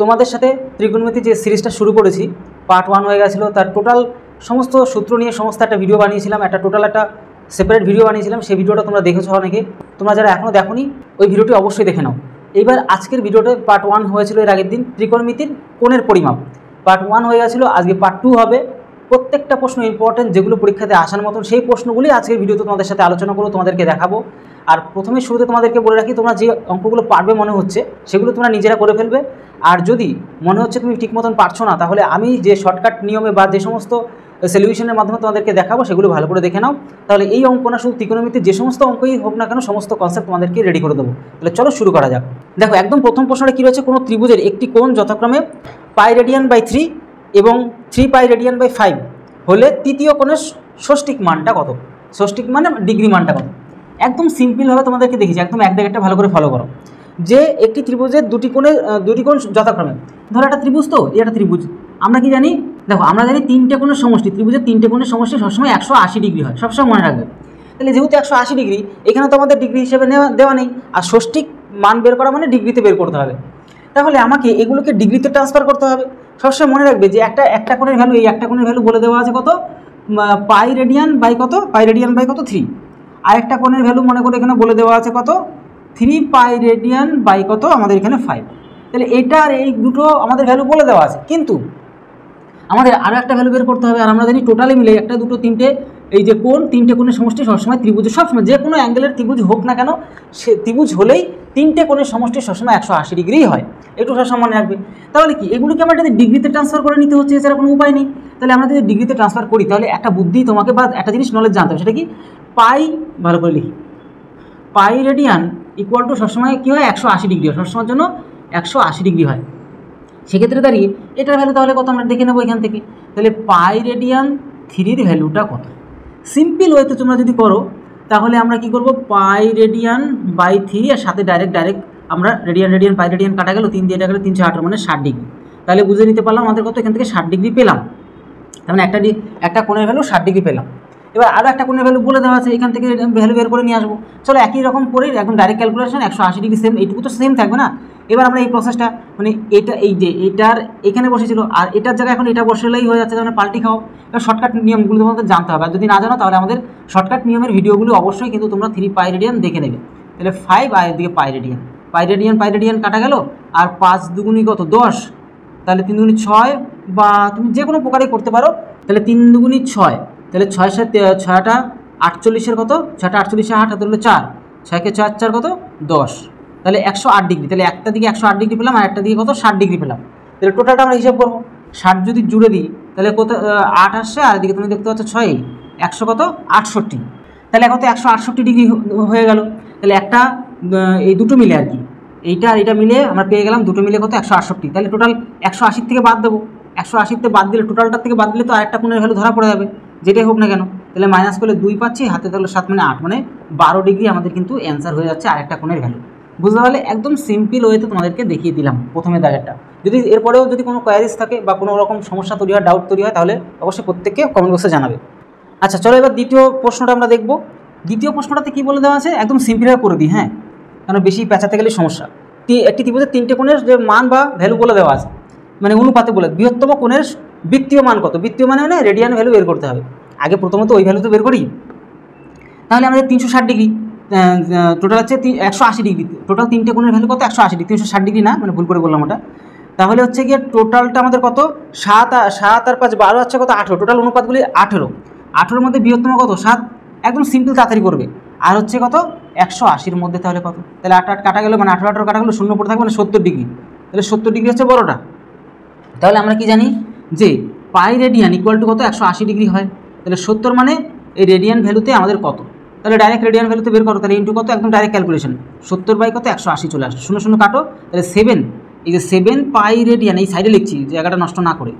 তোমাদের সাথে ত্রিকোণমিতি যে সিরিজটা শুরু করেছি, পার্ট 1 হয়ে গেছিলো, তার টোটাল সমস্ত সূত্র নিয়ে সমস্ত একটা ভিডিও বানিয়েছিলাম, একটা টোটাল একটা সেপারেট ভিডিও বানিয়েছিলাম। সেই ভিডিওটা তোমরা দেখেছো অনেকে, তোমরা যারা এখনও দেখোনি ওই ভিডিওটি অবশ্যই দেখে নাও। এইবার আজকের ভিডিওটা পার্ট 1 হয়েছিল এর আগের দিন, ত্রিকোণমিতির কোণের পরিমাপ। পার্ট 1 হয়ে গেছিলো, আজকে পার্ট 2 হবে। প্রত্যেকটা প্রশ্ন ইম্পর্টেন্ট, যেগুলো পরীক্ষাতে আসার মতন, সেই প্রশ্নগুলি আজকের ভিডিওতে তোমাদের সাথে আলোচনা করবো, তোমাদেরকে দেখাবো। আর প্রথমে শুরুতে তোমাদেরকে বলে রাখি, তোমরা যে অঙ্কগুলো পারবে মনে হচ্ছে সেগুলো তোমরা নিজেরা করে ফেলবে। আর যদি মনে হচ্ছে তুমি ঠিক মতন পারছো না, তাহলে আমি যে শর্টকাট নিয়মে বা যে সমস্ত সলিউশনের মাধ্যমে তোমাদেরকে দেখাবো সেগুলো ভালো করে দেখে নাও। তাহলে এই অঙ্ক না, শুধু ত্রিকোণমিতির যে সমস্ত অঙ্কই হোক না কেন, সমস্ত কনসেপ্ট তোমাদেরকে রেডি করে দেবো। তাহলে চলো শুরু করা যাক। দেখো, একদম প্রথম প্রশ্নটা কী রয়েছে, কোনো ত্রিভুজের একটি কোণ যথাক্রমে পাই রেডিয়ান বাই 3 এবং 3 পাই রেডিয়ান বাই 5 হলে তৃতীয় কোণের ষষ্ঠিক মানটা কত? ষষ্ঠিক মানে ডিগ্রি মানটা কত? একদম সিম্পলভাবে তোমাদেরকে দেখেছি, একদম এক দাগেরটা ভালো করে ফলো করো। যে একটি ত্রিভুজের দুটি কোণ যথাক্রমে, ধরো একটা ত্রিভুজ, তো এই একটা ত্রিভুজ, আমরা কি জানি? দেখো, আমরা জানি তিনটে কোণের সমষ্টি, ত্রিভুজের তিনটে কোণের সমষ্টি সবসময় 180 ডিগ্রি হয়, সবসময় মনে রাখবে। তাহলে যেহেতু 180 ডিগ্রি, এখানে তো আমাদের ডিগ্রি হিসেবে দেওয়া নেই, আর ষষ্ঠিক মান বের করা মানে ডিগ্রিতে বের করতে হবে। তাহলে আমাকে এগুলোকে ডিগ্রিতে ট্রান্সফার করতে হবে। সবসময় মনে রাখবে যে একটা কোণের ভ্যালু, এই একটা কোণের ভ্যালু বলে দেওয়া আছে কত, পাই রেডিয়ান বাই কত, পাই রেডিয়ান বাই কত 3। আরেকটা কোণের ভ্যালু মনে করে এখানে বলে দেওয়া আছে কত, 3 পাই রেডিয়ান বাই কত, আমাদের এখানে 5। তাহলে এইটার এই দুটো আমাদের ভ্যালু বলে দেওয়া আছে, কিন্তু আমাদের আরও একটা ভ্যালু বের করতে হবে। আর আমরা জানি টোটালে মিলে একটা দুটো তিনটে, এই যে কোণ, তিনটে কোণের সমষ্টি সবসময় ত্রিভুজের, সবসময় যে কোনো অ্যাঙ্গেলের ত্রিভুজ হোক না কেন, সে ত্রিভুজ হলেই তিনটে কোণের সমষ্টি সবসময় 180 ডিগ্রিই হয়, একটু সবসময় মনে রাখবে। তাহলে কি এগুলোকে আমরা যদি ডিগ্রিতে ট্রান্সফার করে নিতে হচ্ছে, এছাড়া কোনো উপায় নেই। তাহলে আমরা যদি ডিগ্রিতে ট্রান্সফার করি, তাহলে একটা বুদ্ধি তোমাকে বা একটা জিনিস নলেজ জানতে হবে, সেটা কি, পাই, ভালো করে লিখি, পাই রেডিয়ান ইকুয়াল টু সবসময় কী হয়, 180 ডিগ্রি হয়, সবসময়ের জন্য 180 ডিগ্রি হয়। সেক্ষেত্রে দাঁড়িয়ে এটার ভ্যালু তাহলে কত আমরা দেখে নেবো এখান থেকে। তাহলে পাই রেডিয়ান 3-র ভ্যালুটা কত? সিম্পল ওয়েতে তোমরা যদি করো, তাহলে আমরা কি করব, পাই রেডিয়ান বাই 3, আর সাথে ডাইরেক্ট আমরা রেডিয়ান পাই রেডিয়ান কাটা গেল, 3 দিয়ে এটা গেলে 318, মানে 60 ডিগ্রি। তাহলে বুঝে নিতে পারলাম আমাদের কত, এখান থেকে 60 ডিগ্রি পেলাম। তার মানে একটা কোণের ভ্যালু 60 ডিগ্রি পেলাম। এবার আরও একটা কোণের ভ্যালু বলে দেওয়া আছে, এখান থেকে ভ্যালু বের করে নিয়ে আসবো। চলো একই রকম করে একদম ডাইরেক্ট ক্যালকুলেশন, 180 ডিগ্রি সেম, এইটুকু তো সেম থাকবে না। এবার আমরা এই প্রসেসটা, মানে এটা, এই যে এটার এখানে বসেছিল আর এটার জায়গায় এখন এটা বসলেই হয়ে যাচ্ছে, মানে পাল্টি খাও। এবার শর্টকাট নিয়মগুলো তোমাদের জানতে হবে, আর যদি না জানো তাহলে আমাদের শর্টকাট নিয়মের ভিডিওগুলো অবশ্যই কিন্তু তোমরা 3 পাই রেডিয়ান দেখে নেবে। তাহলে 5 আর এদিকে পাই রেডিয়ান কাটা গেল, আর 5 দুগুণি কত, 10, তাহলে 3 দুগুণি 6, বা তুমি যে কোনো প্রকারেই করতে পারো। তাহলে 3 দুগুণি 6, তাহলে 6টা 48-এর কত, 6টা 48-এ 8 হাতে হলো 4, 6কে 4 কত, 10। তাহলে 108 ডিগ্রি, তাহলে একটা দিকে 108 ডিগ্রি পেলাম, আর একটা দিকে কত, 60 ডিগ্রি পেলাম। তাহলে টোটালটা আমরা হিসাব করবো, 60 যদি জুড়ে দিই তাহলে কত, 8 আসছে, আর এদিকে তুমি দেখতে পাচ্ছ 6, 100 কত, 68। তাহলে কত, 168 ডিগ্রি হয়ে গেল। তাহলে একটা এই দুটো মিলে আর কি, এইটা আর এটা মিলে আমরা পেয়ে গেলাম, দুটো মিলে কত, 168। তাহলে টোটাল 180 থেকে বাদ দেবো, 180-তে বাদ দিলে, টোটালটার থেকে বাদ দিলে তো আরেকটা কোণের ভ্যালু ধরা পড়ে যাবে, যেটাই হোক না কেন। তাহলে মাইনাস করলে 2 পাচ্ছি, হাতে থাকলে 7, মানে 8, মানে 12 ডিগ্রি আমাদের কিন্তু অ্যান্সার হয়ে যাচ্ছে আরেকটা কোণের ভ্যালু। বুঝতে পারলে? একদম সিম্পল ওয়েতে তোমাদেরকে দেখিয়ে দিলাম প্রথমে দাগেরটা। যদি এরপরেও যদি কোনো কোয়ারিজ থাকে বা কোনো রকম সমস্যা তৈরি হয়, ডাউট তৈরি হয়, তাহলে অবশ্যই প্রত্যেককে কমেন্ট বক্সে জানাবে। আচ্ছা চলো, এবার দ্বিতীয় প্রশ্নটা আমরা দেখব। দ্বিতীয় প্রশ্নটাতে কী বলে দেওয়া আছে, একদম সিম্পলভাবে করে দিই, হ্যাঁ, কারণ বেশি পেঁচাতে গেলে সমস্যা। একটি ত্রিভুজের 3টে কোণের যে মান বা ভ্যালু বলে দেওয়া আছে, মানে অনুপাতে বলে, বৃহত্তম কোণের বৃত্তীয় মান কত? বৃত্তীয় মানে রেডিয়ান ভ্যালু বের করতে হবে। আগে প্রথমত ওই ভ্যালু তো বের করি। তাহলে আমাদের 360 ডিগ্রি, টোটাল হচ্ছে 180 ডিগ্রি, টোটাল 3টে কোণের ভ্যালু কত, 180 ডিগ্রি, 360 ডিগ্রি না, মানে ভুল করে বললাম ওটা। তাহলে হচ্ছে গিয়ে টোটালটা আমাদের কত, 7 আর 5 12 হচ্ছে কত, 18। টোটাল অনুপাতগুলি 18-18-র মধ্যে বৃহত্তম কত, 7। একদম সিম্পল, তাড়াতাড়ি করবে। আর হচ্ছে কত, 180-র মধ্যে তাহলে কত, তাহলে 8 কাটা গেল, মানে 18 কাটা গেলো, শূন্য পড়ে থাকবে, মানে 70 ডিগ্রি। তাহলে 70 ডিগ্রি হচ্ছে বড়টা। তাহলে আমরা কি জানি যে পাই রেডিয়ান ইকুয়াল টু কত, 180 ডিগ্রি হয়। তাহলে 70 মানে এই রেডিয়ান ভ্যালুতে আমাদের কত, তাহলে ডাইরেক্ট রেডিয়ান ভ্যালুতে বের করো, তাহলে ইন্টু কত, একদম ডাইরেক্ট ক্যালকুলেশন, 70 বাই কত, 180 চলে আসে, 0 কাটো, তাহলে 7, এই যে 7 পাই রেডিয়ান, এই সাইডে লিখছি জায়গাটা নষ্ট না করে,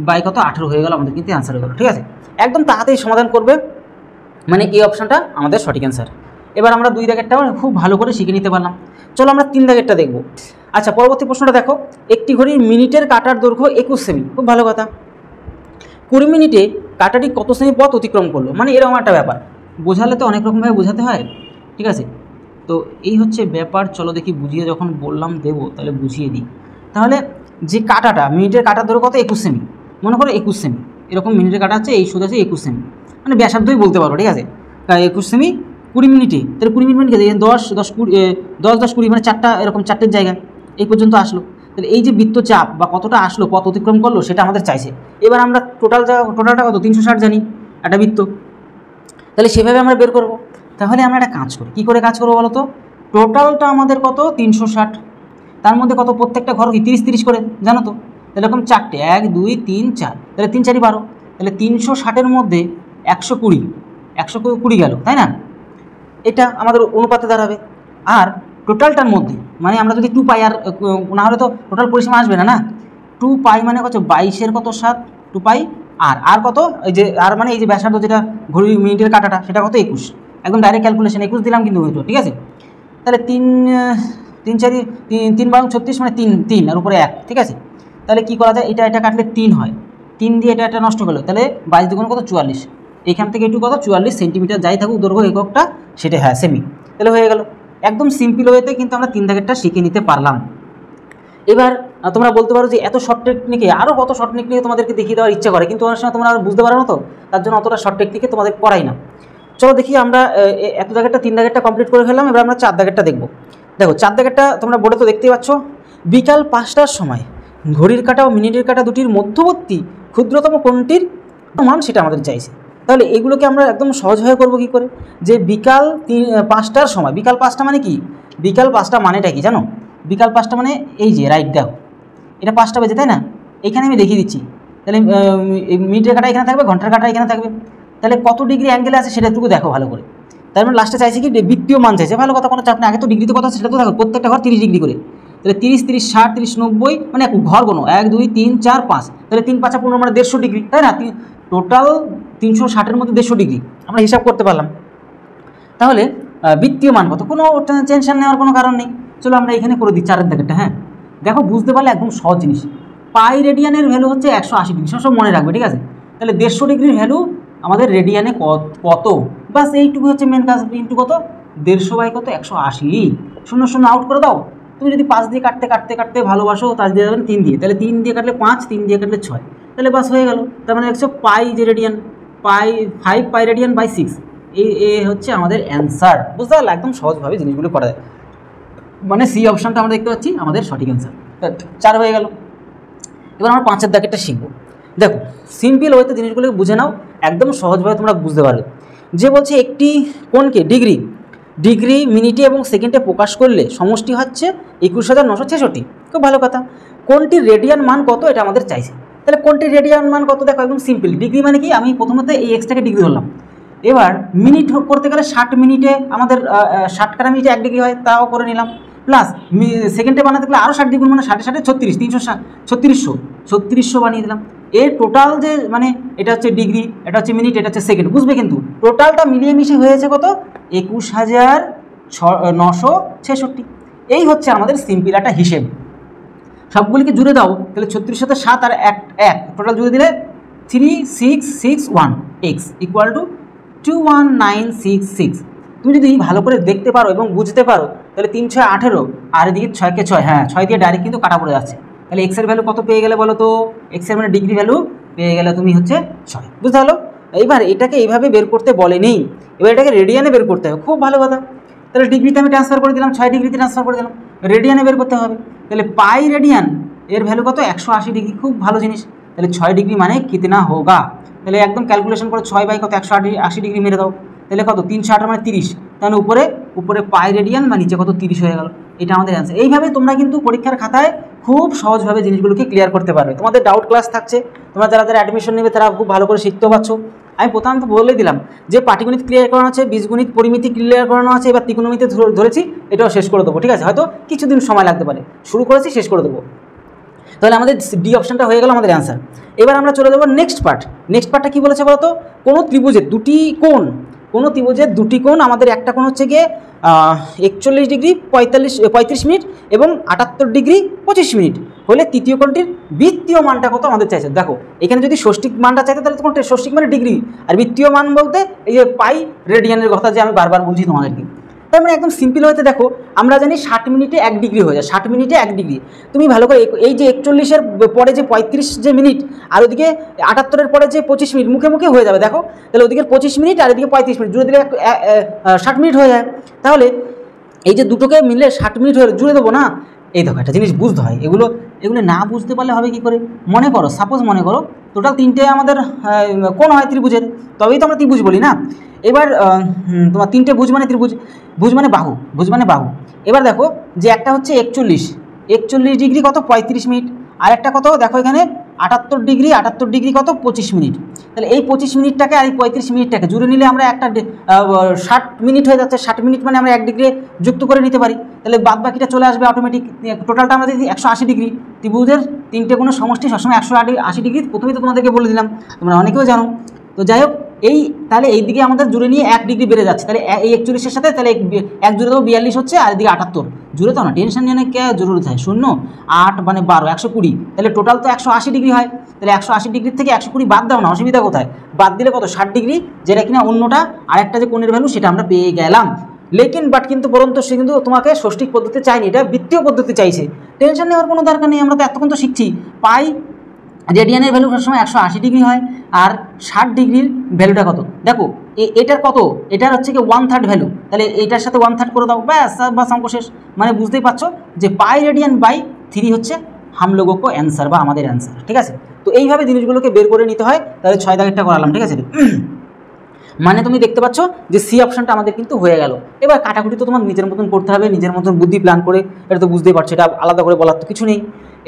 বাই কত, 18 হয়ে গেল, আমাদের কিন্তু অ্যান্সার হয়ে গেল। ঠিক আছে, একদম তাড়াতাড়ি সমাধান করবে, মানে এই অপশানটা আমাদের সঠিক অ্যান্সার। এবার আমরা 2 দাগেরটা খুব ভালো করে শিখে নিতে পারলাম। চলো আমরা 3 দাগেরটা দেখব। আচ্ছা, পরবর্তী প্রশ্নটা দেখো, একটি ঘড়ির মিনিটের কাটার দৈর্ঘ্য 21 সেমি, খুব ভালো কথা। 20 মিনিটে কাটাটি কত সেমি পথ অতিক্রম করলো, মানে এরকম একটা ব্যাপার। বোঝালে তো অনেক রকমভাবে বোঝাতে হয়, ঠিক আছে, তো এই হচ্ছে ব্যাপার। চলো দেখি বুঝিয়ে, যখন বললাম দেবো তাহলে বুঝিয়ে দিই। তাহলে যে কাটাটা মিনিটের কাটা ধরো কত 21 সেমি, মনে করো 21 সেমি, এরকম মিনিটের কাটা হচ্ছে এই সোজা আছে 21 সেমি, মানে ব্যাসার্ধই বলতে পারো, ঠিক আছে। 21 সেমি 20 মিনিটে, তাহলে 20 মিনিট মানে 10 মানে চারটা, এরকম চারটের জায়গায় এই পর্যন্ত আসলো। তাহলে এই যে বৃত্তচাপ বা কতটা আসলো, পথ অতিক্রম করলো, সেটা আমাদের চাইছে। এবার আমরা টোটালটা কত 360 জানি একটা বৃত্ত, তাহলে সেভাবে আমরা বের করব। তাহলে আমরা একটা কাজ করি, কী করে কাজ করবো বলো তো? টোটালটা আমাদের কত 360, তার মধ্যে কত প্রত্যেকটা ঘর কি 30-30 করে জানো তো, তাহলে এরকম চারটে 1 2 3 4, তাহলে 3 4 12, তাহলে 360-এর মধ্যে 120 গেল, তাই না? এটা আমাদের অনুপাতে দাঁড়াবে। আর টোটালটার মধ্যে মানে আমরা যদি 2 পাই, আর না হলে তো টোটাল পরিসীমা আসবে না, 2 পাই মানে কত 22-এর কত 7, 2 পাই আর কত এই যে আর মানে এই যে ব্যাসার্ধ যেটা ঘড়ি মিনিটের কাটাটা সেটা কত 21, একদম ডাইরেক্ট ক্যালকুলেশন 21 দিলাম কিন্তু হইতো, ঠিক আছে। তাহলে 3 3 36 মানে 3 আর উপরে 1, ঠিক আছে। তাহলে কী করা যায়, এটা কাটলে 3 হয়, 3 দিয়ে এটা নষ্ট করলো, তাহলে 22 দুগুণ কত 44, এখান থেকে একটু কত 44 সেন্টিমিটার যাই থাকুক দৈর্ঘ্য এককটা, সেটা হ্যাঁ সেমি, তাহলে হয়ে গেল। একদম সিম্পল ওয়েতে কিন্তু আমরা 3 দাগেরটা শিখে নিতে পারলাম। এবার তোমরা বলতে পারো যে এত শর্ট টেকনিকে আরও কত শর্ট টেকনিকে তোমাদেরকে দেখিয়ে দেওয়ার ইচ্ছা করে, কিন্তু অনেক সময় তোমরা বুঝতে পারো না, তো তার জন্য অতটা শর্ট টেকনিকে তোমাদের করাই না। চলো দেখি, আমরা এত দাগেরটা 3 দাগেরটা কমপ্লিট করে ফেললাম, এবার আমরা 4 দাগেরটা দেখবো। দেখো 4 দাগেরটা তোমরা বোর্ডে তো দেখতেই পাচ্ছ, বিকাল 5টার সময় ঘড়ির কাঁটা ও মিনিটের কাঁটা দুটির মধ্যবর্তী ক্ষুদ্রতম কোণটির মান সেটা আমাদের চাইছে। তাহলে এগুলোকে আমরা একদম সহজভাবে করবো কী করে, যে বিকাল 5টার সময়, বিকাল 5টা মানে কি, বিকাল 5টা মানেটা কি জানো? বিকাল 5টা মানে এই যে রাইট দাও, এটা 5টা বেজে, তাই না? এখানে আমি দেখিয়ে দিচ্ছি, তাহলে মিনিটের কাঁটা এখানে থাকবে, ঘন্টার কাঁটা এখানে থাকবে, তাহলে কত ডিগ্রি অ্যাঙ্গেলে আছে সেটাটুকু দেখো ভালো করে। তার মানে লাস্টে চাইছি কি বৃত্তীয় মান চাইছে, ভালো কথা, কোনো চাপ না, আগে তো ডিগ্রিতে কথা সেটা তো দেখো, প্রত্যেকটা ঘর 30 ডিগ্রি করে, তাহলে 30 30 60 30 90 মানে ঘর কোনো 1 2 3 4 5, তাহলে 3 5 15 মানে 150 ডিগ্রি, তাই না? টোটাল 360-এর মধ্যে 150 ডিগ্রি আমরা হিসাব করতে পারলাম। তাহলে বৃত্তীয় মান কত, কোনো টেনশন নেওয়ার কোনো কারণ নেই। চলো আমরা এখানে করে দিই 4-এর দাগেরটা। হ্যাঁ দেখো, বুঝতে পারলে একদম সহজ জিনিস। পাই রেডিয়ানের ভ্যালু হচ্ছে 180 ডিগ্রি, সব মনে রাখবে, ঠিক আছে। তাহলে 150 ডিগ্রির ভ্যালু আমাদের রেডিয়ানে কত, বাস এইটুকু হচ্ছে মেন কাজ। ইন্টু কত 150 কত 180, 0 0 আউট করে দাও। তুমি যদি 5 দিয়ে কাটতে ভালোবাসো, তার দিয়ে যাবেন 3 দিয়ে, তাহলে 3 দিয়ে কাটলে 5, 3 দিয়ে কাটলে 6, তাহলে বাস হয়ে গেল। তার মানে দেখছো পাই যে রেডিয়ান, 5 পাই রেডিয়ান বাই 6, এ হচ্ছে আমাদের অ্যান্সার। বুঝতে পারলে, একদম সহজভাবে জিনিসগুলো করা যায়। মানে সি অপশানটা আমরা দেখতে পাচ্ছি আমাদের সঠিক অ্যান্সার। 4 হয়ে গেল। এবার আমরা 5-এর দাগেরটা শিখবো। দেখো সিম্পল ওয়েতে জিনিসগুলো বুঝে নাও, একদম সহজভাবে তোমরা বুঝতে পারবে। যে বলছে একটি কোণকে ডিগ্রি মিনিটে এবং সেকেন্ডে প্রকাশ করলে সমষ্টি হচ্ছে 21,966। খুব ভালো কথা। কোণটির রেডিয়ান মান কত, এটা আমাদের চাইছে। তাহলে কোণটির রেডিয়ান মান কত, দেখো একদম সিম্পল। ডিগ্রি মানে কি, আমি প্রথমত এই এক্সটাকে ডিগ্রি ধরলাম। এবার মিনিট করতে গেলে 60 মিনিটে আমাদের 60 কাটা মিনিটে 1 ডিগ্রি হয়, তাও করে নিলাম। প্লাস সেকেন্ডে বানাতে গেলে আরও 60 ডিগ্রি, মানে 60 60 36, 3600 বানিয়ে দিলাম। এর টোটাল যে মানে এটা হচ্ছে ডিগ্রি, এটা হচ্ছে মিনিট, এটা হচ্ছে সেকেন্ড, বুঝবে কিন্তু টোটালটা মিলিয়ে মিশিয়ে হয়েছে কত 21,966। এই হচ্ছে আমাদের সিম্পল একটা হিসেব। সবগুলিকে জুড়ে দাও, তাহলে 3600 7 আর 1 টোটাল জুড়ে দিলে 3661 x ইকুয়াল টু 21966। তুমি যদি ভালো করে দেখতে পারো এবং বুঝতে পারো, তাহলে 3 6 18, আর এদিকে 6 কে 6, হ্যাঁ 6 দিয়ে ডাইরেক্ট কিন্তু কাটা পড়ে যাচ্ছে। তাহলে এক্সের ভ্যালু কত পেয়ে গেলে বলো তো, এক্সের মানে ডিগ্রি ভ্যালু পেয়ে গেলে তুমি হচ্ছে 6। বুঝতে পারলো? এইবার এটাকে এইভাবে বের করতে বলেনি, এবার এটাকে রেডিয়ানে বের করতে হবে। খুব ভালো কথা। তাহলে ডিগ্রিতে আমি ট্রান্সফার করে দিলাম, 6 ডিগ্রিতে ট্রান্সফার করে দিলাম, রেডিয়ানে বের করতে হবে। তাহলে পাই রেডিয়ান এর ভ্যালু কত 180 ডিগ্রি। খুব ভালো জিনিস। তাহলে 6 ডিগ্রি মানে কিতনা হোগা, তাহলে একদম ক্যালকুলেশন করে 6 বাই কত 180 ডিগ্রি মেরে দাও, তাহলে কত 360 মানে 30, তাহলে উপরে পাই রেডিয়ান বা নিচে কত 30 হয়ে গেল। এটা আমাদের অ্যান্সার। এইভাবে তোমরা কিন্তু পরীক্ষার খাতায় খুব সহজভাবে জিনিসগুলোকে ক্লিয়ার করতে পারবে। তোমাদের ডাউট ক্লাস থাকছে, তোমরা যারা অ্যাডমিশন নেবে তারা খুব ভালো করে শিখতেও পারছো। আমি প্রথমত বলে দিলাম যে পাটিগণিত ক্লিয়ার করানো আছে, বীজগণিত পরিমিতি ক্লিয়ার করানো আছে, এবার ত্রিকোণমিতি ধরেছি, এটাও শেষ করে দেবো, ঠিক আছে। হয়তো কিছুদিন সময় লাগতে পারে, শুরু করেছি শেষ করে দেবো। তাহলে আমাদের ডি অপশানটা হয়ে গেল আমাদের অ্যান্সার। এবার আমরা চলে যাবো নেক্সট পার্টটা কী বলেছে বলতো, কোনো ত্রিভুজের দুটি কোণ আমাদের একটা কোণ হচ্ছে গিয়ে 41 ডিগ্রি 35 মিনিট এবং 78 ডিগ্রি 25 মিনিট হলে তৃতীয় কোণটির বৃত্তীয় মানটা কত আমাদের চাইছে। দেখো এখানে যদি ষষ্ঠিক মানটা চাইতে, তাহলে কোনটা ষষ্ঠিক মানে ডিগ্রি, আর বৃত্তীয় মান বলতে এই যে পাই রেডিয়ানের কথা যে আমি বারবার বলছি তোমাদেরকে। তার মানে একদম সিম্পল হতে দেখো, আমরা জানি 60 মিনিটে 1 ডিগ্রি হয়ে যায়, 60 মিনিটে 1 ডিগ্রি। তুমি ভালো করে এই যে 41-এর পরে যে 35 যে মিনিট, আর ওদিকে 78-এর পরে যে 25 মিনিট মুখে মুখে হয়ে যাবে দেখো, তাহলে ওদিকে 25 মিনিট আর এদিকে 35 মিনিট জুড়ে দিলে 60 মিনিট হয়ে যায়। তাহলে এই যে দুটোকে মিলে 60 মিনিট হয়ে জুড়ে দেবো না। এই দেখো একটা জিনিস বুঝতে হয়, এগুলো না বুঝতে পারলে হবে কি করে। মনে করো, সাপোজ মনে করো টোটাল 3টে আমাদের কোণ হয় ত্রিভুজের, তবেই তো আমরা ত্রিভুজ বলি না। এবার তোমার 3টে ভুজ মানে ত্রিভুজ, ভুজ মানে বাহু, ভুজ মানে বাহু। এবার দেখো যে একটা হচ্ছে 41 ডিগ্রি কত 35 মিনিট, আর একটা কত দেখো এখানে 78 ডিগ্রি কত 25 মিনিট। তাহলে এই 25 মিনিটটাকে আর এই 35 মিনিটটাকে জুড়ে নিলে আমরা একটা 60 মিনিট হয়ে যাচ্ছে। 60 মিনিট মানে আমরা 1 ডিগ্রি যুক্ত করে নিতে পারি, তাহলে বাদ বাকিটা চলে আসবে অটোমেটিক। টোটালটা আমরা যদি 180 ডিগ্রি, ত্রিভুজের 3টে কোনো সমষ্টি সবসময় 180 ডিগ্রি, প্রথমেই তো তোমাদেরকে বলে দিলাম, তোমরা অনেকেও জানো। তো যাই হোক, তাহলে এই দিকে আমাদের জুড়ে নিয়ে 1 ডিগ্রি বেড়ে যাচ্ছে, তাহলে এই 41-এর সাথে তাহলে 1 জুড়ে দেবো 42 হচ্ছে, আর এদিকে 78 জুড়ে তো না, টেনশন নিয়ে না কে জরুরি হয়। 0 8 মানে 12 120, তাহলে টোটাল তো 180 ডিগ্রি হয়। তাহলে 180 ডিগ্রির থেকে 120 বাদ দাও না, অসুবিধা কোথায়? বাদ দিলে কত 60 ডিগ্রি, যেটা কিনা অন্যটা আরেকটা যে কোণের ভ্যালু সেটা আমরা পেয়ে গেলাম। লেকিন বাট কিন্তু পরন্ত সে কিন্তু তোমাকে ষষ্ঠিক পদ্ধতি চাইনি, এটা বৃত্তীয় পদ্ধতি চাইছে। টেনশন নেওয়ার কোনো দরকার নেই, আমরা তো এতক্ষণ তো শিখছি। পাই রেডিয়ানের ভ্যালু সবসময় 180 ডিগ্রি হয়, আর 60 ডিগ্রির ভ্যালুটা কত দেখো, এটার কত, এটার হচ্ছে কি 1/3 ভ্যালু, তাহলে এটার সাথে 1/3 করে দাও, ব্যাস অঙ্ক শেষ। মানে বুঝতেই পারছো যে পাই রেডিয়ান বাই 3 হচ্ছে হাম লোগো কো অ্যান্সার বা আমাদের অ্যান্সার, ঠিক আছে। তো এইভাবে জিনিসগুলোকে বের করে নিতে হয়। তাহলে 6 দাগেরটা করালাম, ঠিক আছে। মানে তুমি দেখতে পাচ্ছ যে সি অপশনটা আমাদের কিন্তু হয়ে গেল। এবার কাটাকুটি তো তোমার নিজের মতন করতে হবে, নিজের মতন বুদ্ধি প্ল্যান করে, এটা তো বুঝতেই পারছো, এটা আলাদা করে বলার তো কিছু নেই।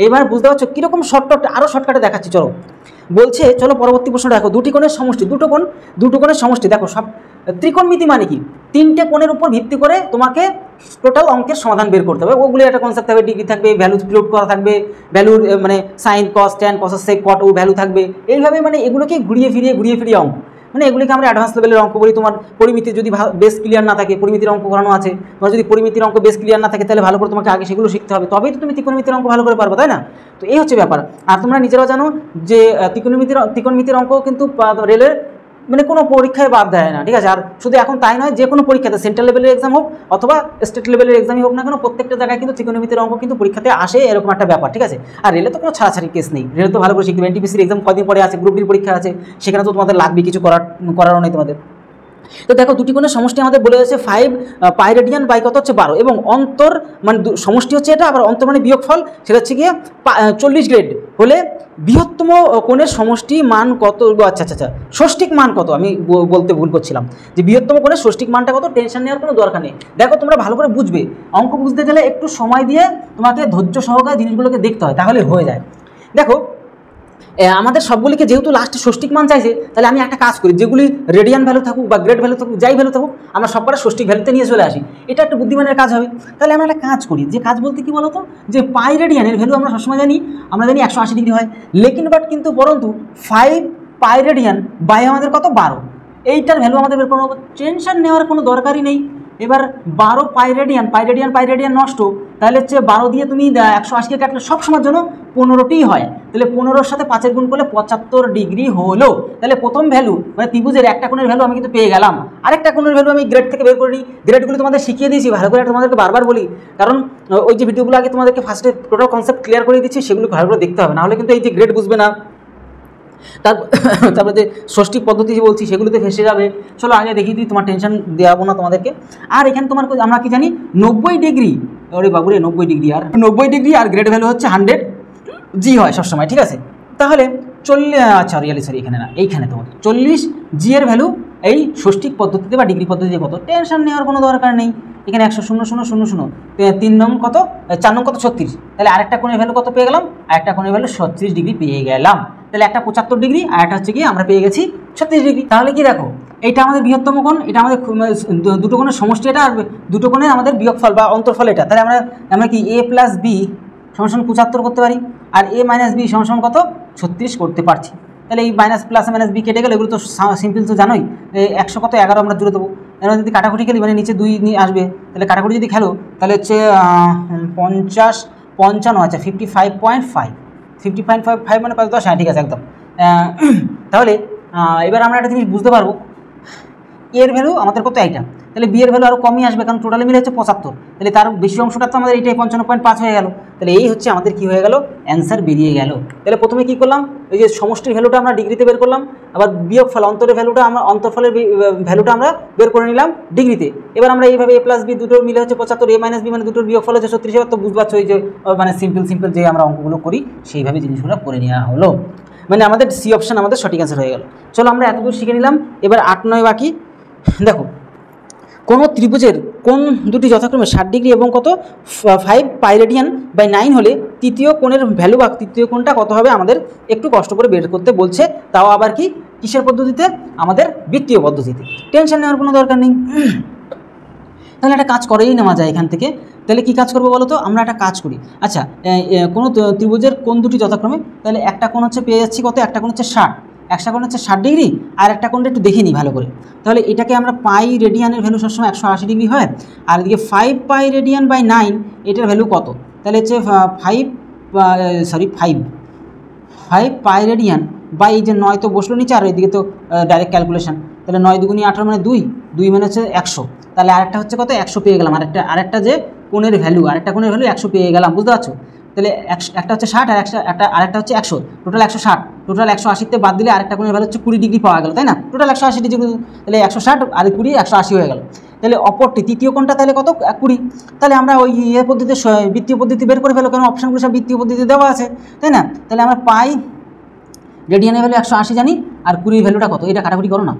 এবার বুঝতে পারছো কীরকম শর্টকাট, আরও শর্টকাটে দেখাচ্ছি। চলো বলছে, চলো পরবর্তী প্রশ্ন দেখো, দুটি কোণের সমষ্টি, দুটো কোণের সমষ্টি দেখো। সব ত্রিকোণমিতি মানে কি, 3টে কোণের উপর ভিত্তি করে তোমাকে টোটাল অঙ্কের সমাধান বের করতে হবে। ওগুলো একটা কনসেপ্ট থাকবে, ডিগ্রি থাকবে, ভ্যালু প্লট করা থাকবে, ভ্যালুর মানে সাইন কস ট্যান কস সেক কট ও ভ্যালু থাকবে। এইভাবে মানে এগুলোকে ঘুরিয়ে ফিরিয়ে অঙ্ক, মানে এগুলিকে আমরা অ্যাডভান্স লেভেলের অঙ্ক বলি। তোমার পরিমিতি যদি বেস ক্লিয়ার না থাকে, পরিমিতির অঙ্ক করানো আছে, তোমার যদি পরিমিতির অঙ্ক বেস ক্লিয়ার না থাকে, তাহলে ভালো করে তোমাকে আগে সেগুলো শিখতে হবে, তবেই তো তুমি ত্রিকোণমিতির অঙ্ক ভালো করে পারবে, তাই না? তো এই হচ্ছে ব্যাপার। আর তোমরা নিজেরাও জানো যে ত্রিকোণমিতির অঙ্ক কিন্তু রেলের মানে কোনো পরীক্ষায় বাদ দেয় না, ঠিক আছে। আর শুধু এখন তাই নয়, যে কোনো পরীক্ষাতে সেন্ট্রাল লেভেলের এক্সাম হোক অথবা স্টেট লেভেলের এক্সামই হোক না কেন, প্রত্যেকটা জায়গায় কিন্তু ত্রিকোণমিতির অঙ্ক কিন্তু পরীক্ষাতে আসে, এরকম একটা ব্যাপার, ঠিক আছে। আর রেলে তো কোনো ছাড়াছাড়ি কেস নেই, রেলে তো ভালো করে শিখবে। এনটিপিসির এক্সাম কদিন পরে আছে, গ্রুপ ডির পরীক্ষা আছে, সেখানে তো তোমাদের লাগবে, কিছু করারও নেই তোমাদের। তো দেখো দুটি কোণের সমষ্টি আমাদের বলে হয়েছে 5 পাই রেডিয়ান বাই কত হচ্ছে 12, এবং অন্তর মানে সমষ্টি হচ্ছে এটা, আবার অন্তর মানে বিয়োগফল, সেটা হচ্ছে গিয়ে 40 গ্রেড হলে বৃহত্তম কোণের সমষ্টি মান কত। আচ্ছা ষষ্ঠিক মান কত, আমি বলতে ভুল করছিলাম, যে বৃহত্তম কোণের ষষ্ঠিক মানটা কত। টেনশন নেওয়ার কোনো দরকার নেই। দেখো তোমরা ভালো করে বুঝবে, অঙ্ক বুঝতে গেলে একটু সময় দিয়ে তোমাকে ধৈর্য সহকারে জিনিসগুলোকে দেখতে হয়, তাহলে হয়ে যায়। দেখো আমাদের সবগুলিকে যেহেতু লাস্টে ষষ্ঠিক মান চাইছে, তাহলে আমি একটা কাজ করি, যেগুলি রেডিয়ান ভ্যালু থাকুক বা গ্রেড ভ্যালু থাকুক, যাই ভ্যালু থাকুক, আমরা সবকটা ষষ্ঠিক ভ্যালুতে নিয়ে চলে আসি। এটা একটা বুদ্ধিমানের কাজ হবে। তাহলে আমরা একটা কাজ করি, যে কাজ বলতে কি বলতো, যে পাই রেডিয়ানের ভ্যালু আমরা সবসময় জানি 180 ডিগ্রি হয়, লেকিন বাট কিন্তু পরন্তু 5 পাই রেডিয়ান বাই আমাদের কত 12, এইটার ভ্যালু আমাদের বের করবো। টেনশন নেওয়ার কোনো দরকারই নেই। এবার 12 পাই রেডিয়ান নষ্ট, তাহলে হচ্ছে 12 দিয়ে তুমি 180কে কাটলে সব সময়ের জন্য 15টিই হয়, তাহলে 15-এর সাথে 5-এর গুণ করলে 75 ডিগ্রি হলো। তাহলে প্রথম ভ্যালু মানে ত্রিভুজের একটা কোণের ভ্যালু আমি কিন্তু পেয়ে গেলাম। আরেকটা কোণের ভ্যালু আমি গ্রেড থেকে বের করে নিই। গ্রেডগুলো তোমাদের শিখিয়ে দিয়েছি, ভালো করে তোমাদেরকে বারবার বলি, কারণ ওই যে ভিডিওগুলো আগে তোমাদেরকে ফার্স্টে টোটাল কনসেপ্ট ক্লিয়ার করে দিচ্ছি, সেগুলো ভালো করে দেখতে হবে, নাহলে কিন্তু এই যে গ্রেড বুঝবে না, তারপরে যে ষষ্ঠী পদ্ধতি যে বলছি সেগুলোতে ফেসে যাবে। চলো আগে দেখিয়ে দিই, তোমার টেনশন দেওয়াবো না তোমাদেরকে। আর এখানে তোমার আমরা কি জানি 90 ডিগ্রি, ওরে বাবুরে 90 ডিগ্রি, আর 90 ডিগ্রি আর গ্রেড ভ্যালু হচ্ছে 100 জি হয় সবসময়, ঠিক আছে। তাহলে 40 আচ্ছা সরি এখানে না, এইখানে তোমার 40 জি এর ভ্যালু এই ষষ্ঠিক পদ্ধতিতে বা ডিগ্রি পদ্ধতিতে কত। টেনশন নেওয়ার কোনো দরকার নেই। এখানে 100 0 0 0 0 3 নং কত 4 নং কত 36, তাহলে আরেকটা কোণের ভ্যালু কত পেয়ে গেলাম, আরেকটা কোণের ভ্যালু 36 ডিগ্রি পেয়ে গেলাম। তাহলে একটা 75 ডিগ্রি আর একটা হচ্ছে কি আমরা পেয়ে গেছি 36 ডিগ্রি। তাহলে কি দেখো, এইটা আমাদের বৃহত্তম কোণ, এটা আমাদের দুটো কোণের সমষ্টি, এটা আর দুটো কোণের আমাদের বিয়োগফল বা অন্তরফল এটা। তাহলে আমরা কি a প্লাস বি সমান 75 করতে পারি, আর a মাইনাস বি সমান কত 36 করতে পারছি। তাহলে এই মাইনাস প্লাস মাইনাস বি কেটে গেলে, এগুলো তো সিম্পল তো জানোই, 100 কত 11 আমরা জুড়ে দেবো। এবার যদি কাটাকুটি খেলি মানে নিচে 2 নিয়ে আসবে, তাহলে কাটাকুটি যদি খেলো তাহলে হচ্ছে 50 55 আচ্ছা 55.5 মানে 5 10, হ্যাঁ ঠিক আছে একদম। তাহলে এবার আমরা একটা জিনিস বুঝতে পারবো, এর ভ্যালু আমাদের কত এইটা, তাহলে বি এর ভ্যালু আরও কমই আসবে, কারণ টোটালে মিলে হচ্ছে 75, তাহলে তার বেশি অংশটা তো আমাদের এইটাই 55.5 হয়ে গেল। তাহলে এই হচ্ছে আমাদের কী হয়ে গেল, অ্যান্সার বেরিয়ে গেল। তাহলে প্রথমে কী করলাম, এই যে সমষ্টির ভ্যালুটা আমরা ডিগ্রিতে বের করলাম, আবার বিয়োগফল অন্তরের ভ্যালুটা আমরা অন্তরফলের ভ্যালুটা আমরা বের করে নিলাম ডিগ্রিতে। এবার আমরা এইভাবে এ প্লাস বি দুটোর মিলে হচ্ছে 75, এ মাইনাস বি মানে দুটোর বিয়োগফল হচ্ছে 36। এবার তো বুঝতে পারছো এই যে মানে সিম্পল যে আমরা অঙ্কগুলো করি সেইভাবে জিনিসগুলো করে নেওয়া হলো, মানে আমাদের সি অপশান আমাদের সঠিক অ্যান্সার হয়ে গেল। চলো আমরা এতদূর শিখে নিলাম, এবার 8, 9 বাকি। দেখো, কোনো ত্রিভুজের কোণ দুটি যথাক্রমে 60 ডিগ্রি এবং কত 5 পাই রেডিয়ান বাই 9 হলে তৃতীয় কোণের ভ্যালু বা তৃতীয় কোণটা কত হবে আমাদের একটু কষ্ট করে বের করতে বলছে, তাও আবার কি কিসের পদ্ধতিতে, আমাদের বৃত্তীয় পদ্ধতিতে। টেনশন নেওয়ার কোনো দরকার নেই। তাহলে একটা কাজ করেই নেওয়া যায় এখান থেকে। তাহলে কী কাজ করবো বলো তো, আমরা একটা কাজ করি। আচ্ছা, কোনো ত্রিভুজের কোণ দুটি যথাক্রমে, তাহলে একটা কোণ হচ্ছে পেয়ে যাচ্ছি কত, একটা কোণ হচ্ছে 60, একটা কোণ হচ্ছে 60 ডিগ্রি, আর একটা কোণটা একটু দেখে নিই ভালো করে। তাহলে এটাকে আমরা পাই রেডিয়ানের ভ্যালু সবসময় 180 ডিগ্রি হয়, আর এদিকে 5 পাই রেডিয়ান বাই 9 এটার ভ্যালু কত, তাহলে হচ্ছে 5 পাই রেডিয়ান বাই এই যে 9 তো বসলো নিচে, আর এদিকে তো ডাইরেক্ট ক্যালকুলেশন, তাহলে 9 দুগুণী 18 মানে 2 মানে হচ্ছে 100, তাহলে আরেকটা হচ্ছে কত 100 পেয়ে গেলাম, আরেকটা যে কোণের ভ্যালু, আরেকটা কোণের ভ্যালু 100 পেয়ে গেলাম, বুঝতে পারছো। তাহলে একটা হচ্ছে 60 আর আরেকটা হচ্ছে 100, টোটাল 160, টোটাল 180তে বাদ দিলে আরেকটা কোণের ভ্যালু হচ্ছে 20 ডিগ্রি পাওয়া গেল, তাই না, টোটাল 180 ডিগ্রি, তাহলে 160 আর 20 180 হয়ে গেল। তাহলে অপরটি তৃতীয় কোণটা তাহলে কত 20, তাহলে আমরা ওই পদ্ধতিতে বৃত্তীয় পদ্ধতি বের করে ফেলো, কারণ অপশানগুলো সব বৃত্তীয় পদ্ধতি দেওয়া আছে, তাই না। তাহলে আমরা পাই রেডিয়ানের ভ্যালু 180 জানি, আর 20 ভ্যালুটা কত, এটা কাটাকুটি করো না,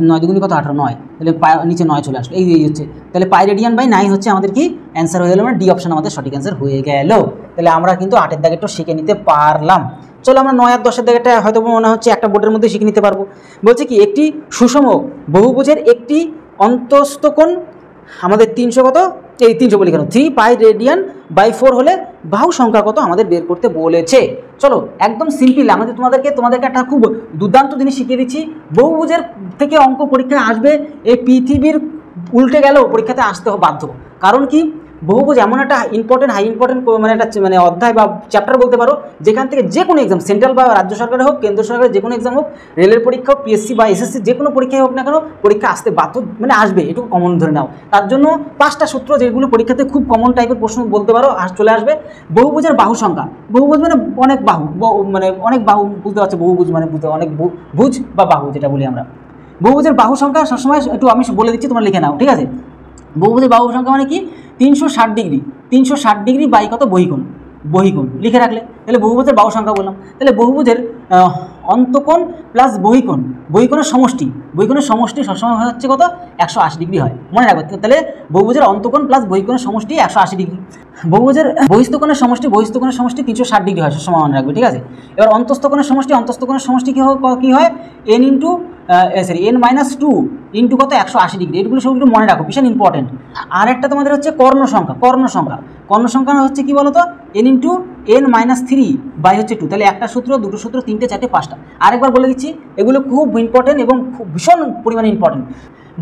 9 দুগুণী কত 18, 9, তাহলে নিচে 9 চলে আসলো, এই হচ্ছে, তাহলে পাই রেডিয়ান বাই 9 হচ্ছে আমাদের কি অ্যান্সার হয়ে গেল, মানে ডি অপশান আমাদের সঠিক অ্যান্সার হয়ে গেল। তাহলে আমরা কিন্তু 8-এর দাগেরটা শিখে নিতে পারলাম। চলো আমরা 9 আর 10-এর দাগেরটা হয়তো মনে হচ্ছে একটা বোর্ডের মধ্যে শিখে নিতে পারবো। বলছে কি, একটি সুষম বহুভুজের একটি অন্তস্থ কোণ আমাদের 300 কত, এই 300 বলি কেন, 3 পাই রেডিয়ান বাই 4 হলে বাহু সংখ্যা কত আমাদের বের করতে বলেছে। চলো একদম সিম্পল, তোমাদেরকে একটা খুব দুর্দান্ত জিনিস শিখিয়ে দিচ্ছি। বহুভুজের থেকে অঙ্ক পরীক্ষায় আসবে, এই পৃথিবীর উল্টে গেলেও পরীক্ষাতে আসতে বাধ্য। কারণ কি, বহুভুজ এমন একটা হাই ইম্পর্টেন্ট মানে একটা মানে অধ্যায় বা চ্যাপ্টার বলতে পারো, যেখান থেকে যে কোনো এক্সাম, সেন্ট্রাল বা রাজ্য সরকারের হোক, কেন্দ্র সরকারের যে কোনো এক্সাম হোক, রেলের পরীক্ষা হোক, পিএসসি বা এসএসসি যে কোনো পরীক্ষায় হোক না কেন, পরীক্ষা আসতে বাধ্য, মানে আসবে, এটুকু কমন ধরে নাও। তার জন্য 5টা সূত্র যেগুলো পরীক্ষাতে খুব কমন টাইপের প্রশ্ন বলতে পারো চলে আসবে। বহুভুজের বাহু সংখ্যা, বহুভুজ মানে অনেক বাহু, মানে অনেক বাহু, বুঝতে পারছো, বহুভুজ মানে বুঝতে অনেক ভুজ বা বাহু যেটা বলি আমরা। বহুভুজের বাহু সংখ্যা সবসময় একটু আমি বলে দিচ্ছি, তোমরা লিখে নাও, ঠিক আছে। বহুভুজের বাহু সংখ্যা মানে কি, 360 ডিগ্রি, 360 ডিগ্রি বাই কত বহিকোণ লিখে রাখলে, তাহলে বহুভুজের বাহু সংখ্যা বললাম। তাহলে বহুভুজের অন্তকোণ প্লাস বহিকোণের সমষ্টি সবসময় হচ্ছে কত 180 ডিগ্রি হয়, মনে রাখবে। তাহলে বহুভুজের অন্তকোণ প্লাস বহিকোণের সমষ্টি 180 ডিগ্রি, বহুভুজের বহিস্থকোণের সমষ্টি 360 ডিগ্রি হয়, সবসময় মনে রাখবে, ঠিক আছে। এবার অন্তস্থকোণের সমষ্টি কী হয় n-2 ইন্টু কত 180 ডিগ্রি, এগুলো সব একটু মনে রাখো, ভীষণ ইম্পর্টেন্ট। আর একটা তোমাদের হচ্ছে কর্ণ সংখ্যা হচ্ছে কি বলো তো, n-3 বাই হচ্ছে 2, তাহলে একটা সূত্র, দুটো সূত্র, 3টে, 4টে, 5টা। আরেকবার বলে দিচ্ছি, এগুলো খুব ইম্পর্টেন্ট এবং খুব ভীষণ পরিমাণে ইম্পর্টেন্ট।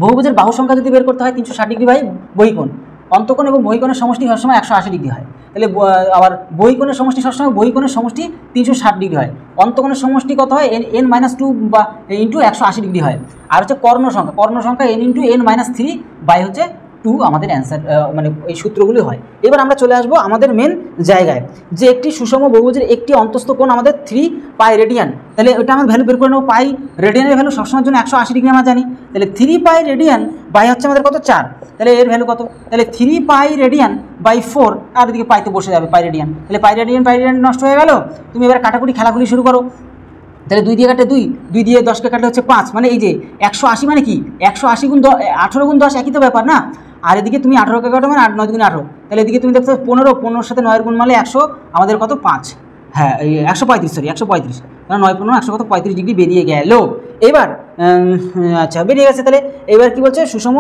বহুভুজের বাহু সংখ্যা যদি বের করতে হয় 360 ডিগ্রি বাই বহিকোণ, অন্তকোণ এবং বহিকোণের সমষ্টি সবসময় 180 ডিগ্রি হয়। তাহলে আবার বহিকোণের সমষ্টি সবসময় 360 ডিগ্রি হয়, অন্তকোণের সমষ্টি কত হয় n-2 বা ইন্টু 180 ডিগ্রি হয়। আর হচ্ছে কর্ণ সংখ্যা n-3 বাই হচ্ছে 2 আমাদের অ্যান্সার, মানে এই সূত্রগুলি হয়। এবার আমরা চলে আসবো আমাদের মেন জায়গায়, যে একটি সুষম বহুভুজের একটি অন্তস্থ কোণ আমাদের 3 পাই রেডিয়ান, তাহলে এটা আমার ভ্যালু বের করে নেবো। পাই রেডিয়ানের ভ্যালু সবসময়ের জন্য 180 ডিগ্রি আমরা জানি, তাহলে 3 পাই রেডিয়ান বাই হচ্ছে আমাদের কত 4, তাহলে এর ভ্যালু কত, তাহলে 3 পাই রেডিয়ান বাই 4, আর এদিকে পাইতে বসে যাবে পাই রেডিয়ান, তাহলে পাই রেডিয়ান নষ্ট হয়ে গেল। তুমি এবার কাটাকুটি খেলাগুলি শুরু করো, তাহলে 2 দিয়ে কাটলে 2 দিয়ে 10কে কাটলে হচ্ছে 5, মানে এই যে 180 মানে কি 180 গুণ 18 গুণ 10 একই তো ব্যাপার না। আর এদিকে তুমি 18কে কাটো মানে 9 গুণ 18, তাহলে এদিকে তুমি দেখছো 15 সাথে 9 গুণ মারলে 100, আমাদের কত 5, হ্যাঁ এই 135, কারণ 9-15 100 কত 35 ডিগ্রি বেরিয়ে গেল। এবার আচ্ছা বেরিয়ে গেছে, তাহলে এবার কি বলছে, সুষম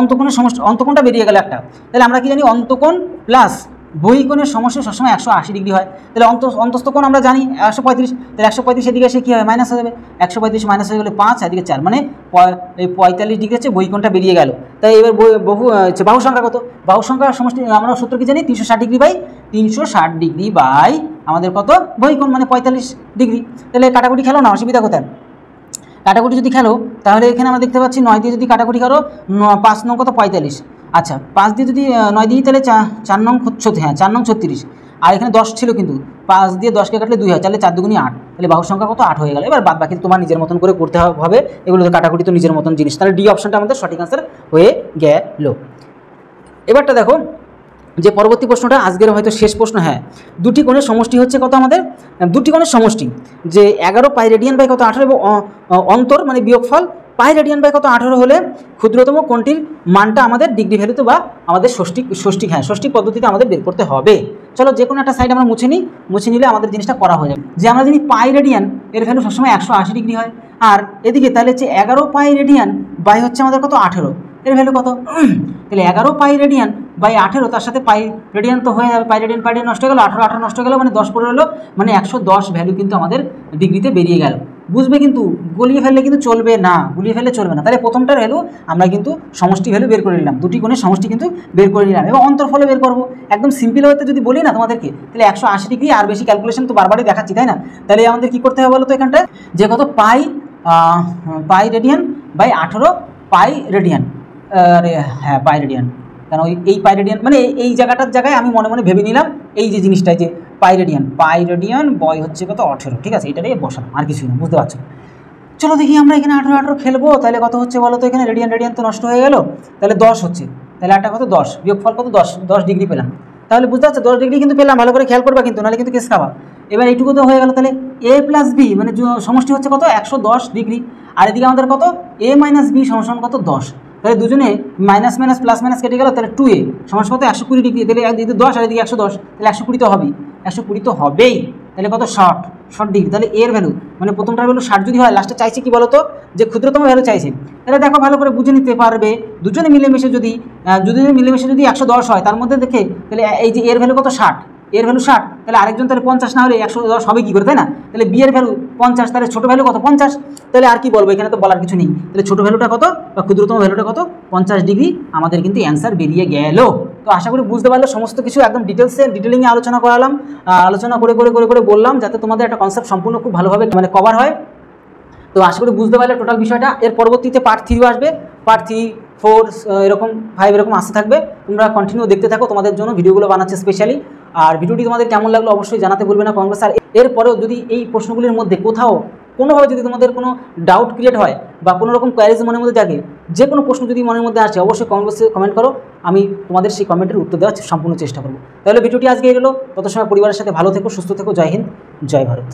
অন্তকোণের সমষ্টি, অন্তকোণটা বেরিয়ে গেল একটা, তাহলে আমরা কি জানি অন্তকোণ প্লাস বহিকোণের সমষ্টি সবসময় 180 ডিগ্রি হয়। তাহলে অন্তস্থ কোণ আমরা জানি 135, তাহলে 135 এদিকে এসে কী হবে মাইনাস হয়ে যাবে, 135 মাইনাস হয়ে গেলে 5, এদিকে 4, মানে এই 45 ডিগ্রি হচ্ছে বহিকোণটা বেরিয়ে গেল। তাই এবার বাহু সংখ্যা কত, বাহু সংখ্যার সমষ্টি আমরা সূত্র কি জানি 360 ডিগ্রি বাই আমাদের কত বহিকোণ মানে 45 ডিগ্রি। তাহলে কাটাকুটি খেলো না, অসুবিধা কোথায়, কাটাকুটি যদি খেলো তাহলে এখানে আমরা দেখতে পাচ্ছি 9 দিয়ে যদি কাটাকুটি করো 5 নং কত 45, আচ্ছা 5 দিয়ে যদি 9 দিই তাহলে 4 নং 36, হ্যাঁ 4 নং 36, আর এখানে 10 ছিল কিন্তু 5 দিয়ে 10কে কাটলে 2 হয়, তাহলে 4 দুগুণী 8, তাহলে বাহুর সংখ্যা কত 8 হয়ে গেল। এবার বাদ বাকি তোমার নিজের মতন করে করতে হবে, এগুলো তো কাটাকুটি তো নিজের মতন জিনিস, তাহলে ডি অপশনটা আমাদের সঠিক আনসার হয়ে গেল। এবারটা দেখো যে পরবর্তী প্রশ্নটা আজকের হয়তো শেষ প্রশ্ন, হ্যাঁ দুটি কোণের সমষ্টি হচ্ছে কত আমাদের, দুটি কোণের সমষ্টি যে 11 পাই রেডিয়ান বাই কত 18 এবং অন্তর মানে বিয়োগফল পাই রেডিয়ান বাই কত 18 হলে ক্ষুদ্রতম কোণটির মানটা আমাদের ডিগ্রি ভ্যালুতে বা আমাদের ষষ্ঠিক পদ্ধতিতে আমাদের বের করতে হবে। চলো যে কোনো একটা সাইড আমরা মুছে নিলে আমাদের জিনিসটা করা হয়ে যাবে। যে আমরা জানি পাই রেডিয়ান এর ভ্যালু সবসময় 180 ডিগ্রি হয়, আর এদিকে তাহলে হচ্ছে 11 পাই রেডিয়ান বাই হচ্ছে আমাদের কত 18, এর ভ্যালু কত, তাহলে 11 পাই রেডিয়ান বাই 18, তার সাথে পাই রেডিয়ান তো হয়ে যাবে, পাই রেডিয়ান নষ্ট হয়ে গেল, 18 নষ্ট হয়ে গেল, মানে 10 পড়ে হলো, মানে 110 ভ্যালু কিন্তু আমাদের ডিগ্রিতে বেরিয়ে গেল। বুঝবে কিন্তু গুলিয়ে ফেললে কিন্তু চলবে না, তাহলে প্রথমটার ভ্যালু আমরা কিন্তু সমষ্টি ভ্যালু বের করে নিলাম, দুটি কোণের সমষ্টি কিন্তু বের করে নিলাম, এবং অন্তর্ফলে বের করবো একদম সিম্পল হতে যদি বলি না তোমাদেরকে, তাহলে 180 ডিগ্রি, আর বেশি ক্যালকুলেশন তো বারবারই দেখাচ্ছি তাই না, তাহলে আমাদের কী করতে হবে বলো তো এখানটায়, যে কত pi radian by 18 pi radian, আরে হ্যাঁ পাই রেডিয়ান, কারণ এই পাই রেডিয়ান মানে এই জায়গাটার জায়গায় আমি মনে মনে ভেবে নিলাম এই যে জিনিসটা, যে পাই রেডিয়ান বয় হচ্ছে কত 18, ঠিক আছে, এটাই বসালাম, আর কিছুই না, বুঝতে পারছো। চলো দেখি আমরা এখানে 18 খেলবো, তাহলে কত হচ্ছে বলো তো, এখানে রেডিয়ান তো নষ্ট হয়ে গেল, তাহলে 10 হচ্ছে, তাহলে একটা কত 10 বিয়োগফল কত 10 ডিগ্রি পেলাম, তাহলে বুঝতে পারছো 10 ডিগ্রি কিন্তু পেলাম, ভালো করে খেয়াল করবা কিন্তু, নাহলে কিন্তু কেস খাবা। এবার এইটুকু তো হয়ে গেল, তাহলে এ প্লাস বি মানে সমষ্টি হচ্ছে কত 110 ডিগ্রি, আর এদিকে আমাদের কত এ মাইনাস বি সমান কত 10, তাহলে দুজনে মাইনাস প্লাস মাইনাস কেটে গেল, তাহলে 2a সমান কত 120 ডিগ্রি, তাহলে একদিকে 10 আর এদিকে 110, তাহলে 120 তো হবেই, তাহলে কত শর্ট ডিগ্রি, তাহলে এর ভ্যালু মানে প্রথমটার ভ্যালু 60 যদি হয়, লাস্টে চাইছে কি বলো তো, যে ক্ষুদ্রতম ভ্যালু চাইছে, তাহলে দেখো ভালো করে বুঝে নিতে পারবে, দুজনে মিলেমিশে যদি 110 হয়, তার মধ্যে দেখে তাহলে এই যে এর ভ্যালু কত 60, এর ভ্যালু 60, তাহলে আরেকজন তাহলে 50 না হলে 110 হবে কী করে, তাই না, তাহলে বি এর ভ্যালু 50, তাহলে ছোটো ভ্যালু কত 50, তাহলে আর কি বলবো, এখানে তো বলার কিছু নেই, তাহলে ছোটো ভ্যালুটা কত বা ক্ষুদ্রতম ভ্যালুটা কত 50 ডিগ্রি, আমাদের কিন্তু অ্যান্সার বেরিয়ে গেল। তো আশা করি বুঝতে পারলে, সমস্ত কিছু একদম ডিটেলিংয়ে আলোচনা করালাম, আলোচনা করে বললাম, যাতে তোমাদের একটা কনসেপ্ট সম্পূর্ণ খুব ভালোভাবে মানে কভার হয়। তো আশা করি বুঝতে পারলে টোটাল বিষয়টা। এর পরবর্তীতে পার্ট 3 আসবে, পার্ট 3, 4 এরকম 5 এরকম আসতে থাকবে, তোমরা কন্টিনিউ দেখতে থাকো, তোমাদের জন্য ভিডিওগুলো বানাচ্ছে স্পেশালি। আর ভিডিওটি তোমাদের কেমন লাগলো অবশ্যই জানাতে ভুলবে না কমেন্ট বক্সে। আর এরপরেও যদি এই প্রশ্নগুলির মধ্যে কোথাও কোনোভাবে যদি তোমাদের কোনো ডাউট ক্রিয়েট হয় বা কোনো রকম কোয়ারিজ মনের মধ্যে জাগে, যে কোনো প্রশ্ন যদি মনের মধ্যে আসে, অবশ্যই কমেন্ট বক্সে কমেন্ট করো, আমি তোমাদের সেই কমেন্টের উত্তর দেওয়ার সম্পূর্ণ চেষ্টা করবো। তাহলে ভিডিওটি আজকে এলো, তত সময় পরিবারের সাথে ভালো থেকো, সুস্থ থেকো, জয় হিন্দ, জয় ভারত।